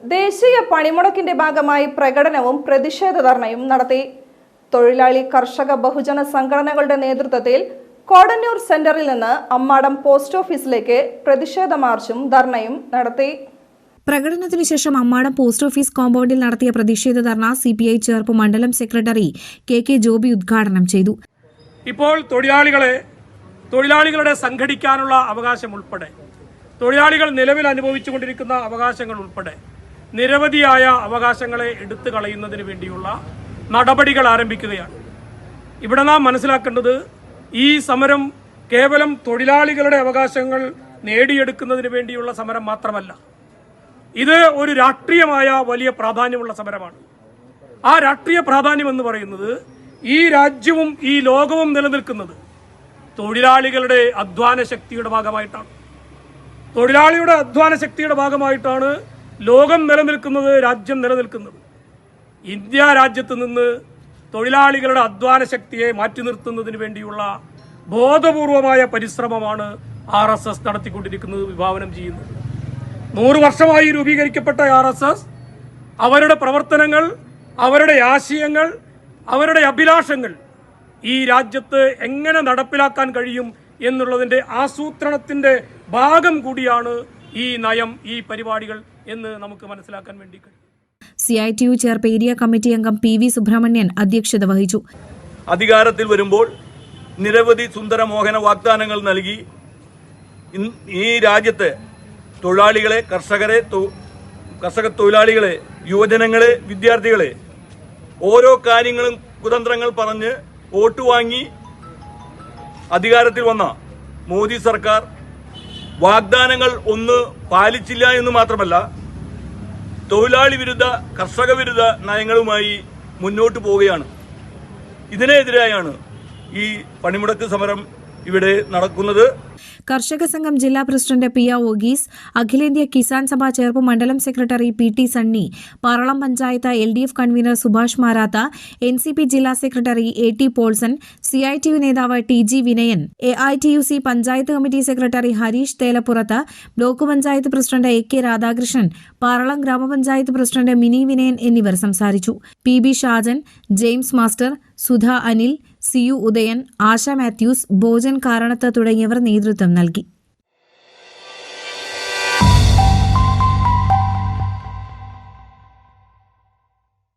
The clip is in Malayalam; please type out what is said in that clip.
ദേശീയ പണിമുടക്കിന്റെ ഭാഗമായി പ്രകടനവും പ്രതിഷേധ ധർണയും നടത്തി. തൊഴിലാളി കർഷക ബഹുജന സംഘടനകളുടെ നേതൃത്വത്തിൽ കോടന്നൂർ സെന്ററിൽ നിന്ന് അമ്മാടം പോസ്റ്റ് ഓഫീസിലേക്ക് പ്രതിഷേധ മാർച്ചും ധർണയും നടത്തി. പ്രകടനത്തിനു ശേഷം അമ്മാടം പോസ്റ്റ് ഓഫീസ് കോമ്പൗണ്ടിൽ നടത്തിയ പ്രതിഷേധ ധർണ CPI ചേർപ്പ് മണ്ഡലം സെക്രട്ടറി KK ജോബി ഉദ്ഘാടനം ചെയ്തു. ഇപ്പോൾ തൊഴിലാളികളുടെ സംഘടിക്കാനുള്ള അവകാശം ഉൾപ്പെടെ, തൊഴിലാളികൾ നിലവിൽ അനുഭവിച്ചുകൊണ്ടിരിക്കുന്ന അവകാശങ്ങൾ ഉൾപ്പെടെ നിരവധിയായ അവകാശങ്ങളെ എടുത്തു കളയുന്നതിന് വേണ്ടിയുള്ള നടപടികൾ ആരംഭിക്കുകയാണ്. ഇവിടെ നാം മനസ്സിലാക്കേണ്ടത്, ഈ സമരം കേവലം തൊഴിലാളികളുടെ അവകാശങ്ങൾ നേടിയെടുക്കുന്നതിന് വേണ്ടിയുള്ള സമരം മാത്രമല്ല, ഇത് ഒരു രാഷ്ട്രീയമായ വലിയ പ്രാധാന്യമുള്ള സമരമാണ്. ആ രാഷ്ട്രീയ പ്രാധാന്യം എന്ന് പറയുന്നത്, ഈ രാജ്യവും ഈ ലോകവും നിലനിൽക്കുന്നത് തൊഴിലാളികളുടെ അധ്വാന ശക്തിയുടെ ഭാഗമായിട്ടാണ്. തൊഴിലാളിയുടെ അധ്വാന ശക്തിയുടെ ഭാഗമായിട്ടാണ് ലോകം നിലനിൽക്കുന്നത്, രാജ്യം നിലനിൽക്കുന്നത്. ഇന്ത്യ രാജ്യത്ത് നിന്ന് തൊഴിലാളികളുടെ അധ്വാന ശക്തിയെ മാറ്റി നിർത്തുന്നതിന് വേണ്ടിയുള്ള ബോധപൂർവമായ പരിശ്രമമാണ് RSS നടത്തിക്കൊണ്ടിരിക്കുന്നത്, വിഭാവനം ചെയ്യുന്നത്. 100 വർഷമായി രൂപീകരിക്കപ്പെട്ട RSS അവരുടെ പ്രവർത്തനങ്ങൾ, അവരുടെ ആശയങ്ങൾ, അവരുടെ അഭിലാഷങ്ങൾ ഈ രാജ്യത്ത് എങ്ങനെ നടപ്പിലാക്കാൻ കഴിയും എന്നുള്ളതിന്റെ ആസൂത്രണത്തിന്റെ ഭാഗം കൂടിയാണ് ഈ നയം, ഈ പരിപാടികൾ എന്ന് നമുക്ക് മനസ്സിലാക്കാൻ വേണ്ടി കഴിയും. CITU ചേർപ്പ് ഏരിയ കമ്മിറ്റി അംഗം PV സുബ്രഹ്മണ്യൻ അധ്യക്ഷത വഹിച്ചു. അധികാരത്തിൽ വരുമ്പോൾ നിരവധി സുന്ദര മോഹന വാഗ്ദാനങ്ങൾ നൽകി ഈ രാജ്യത്തെ തൊഴിലാളികളെ, കർഷക തൊഴിലാളികളെ, യുവജനങ്ങളെ, വിദ്യാർത്ഥികളെ ഓരോ കാര്യങ്ങളും കുതന്ത്രങ്ങൾ പറഞ്ഞ് വോട്ട് വാങ്ങി അധികാരത്തിൽ വന്ന മോദി സർക്കാർ വാഗ്ദാനങ്ങൾ ഒന്ന് പാലിച്ചില്ല എന്ന് മാത്രമല്ല, തൊഴിലാളി വിരുദ്ധ, കർഷക വിരുദ്ധ നയങ്ങളുമായി മുന്നോട്ട് പോവുകയാണ്. ഇതിനെതിരായാണ് ഈ പണിമുടക്ക് സമരം ഇവിടെ നടക്കുന്നത്. കർഷക സംഘം ജില്ലാ പ്രസിഡന്റ് PA ഓഗീസ്, അഖിലേന്ത്യാ കിസാൻ സഭ ചേർപ്പ് മണ്ഡലം secretary PT Sunny, Paralam panchayat LDF convenor Subhash Marath, NCP ജില്ലാ സെക്രട്ടറി AT പോൾസൺ, CITU നേതാവ് TG Vinayan, AITUC panchayat committee secretary Harish Thelappurath, block panchayat president AK Radhakrishnan, Paralam ഗ്രാമപഞ്ചായത്ത് പ്രസിഡന്റ് മിനി വിനയൻ എന്നിവർ സംസാരിച്ചു. PB Shajan, James master, Sudha Anil, CU Udayan, Asha Mathews, Bhojan Karanath തുടങ്ങിയവർ നേതൃത്വം നൽകി.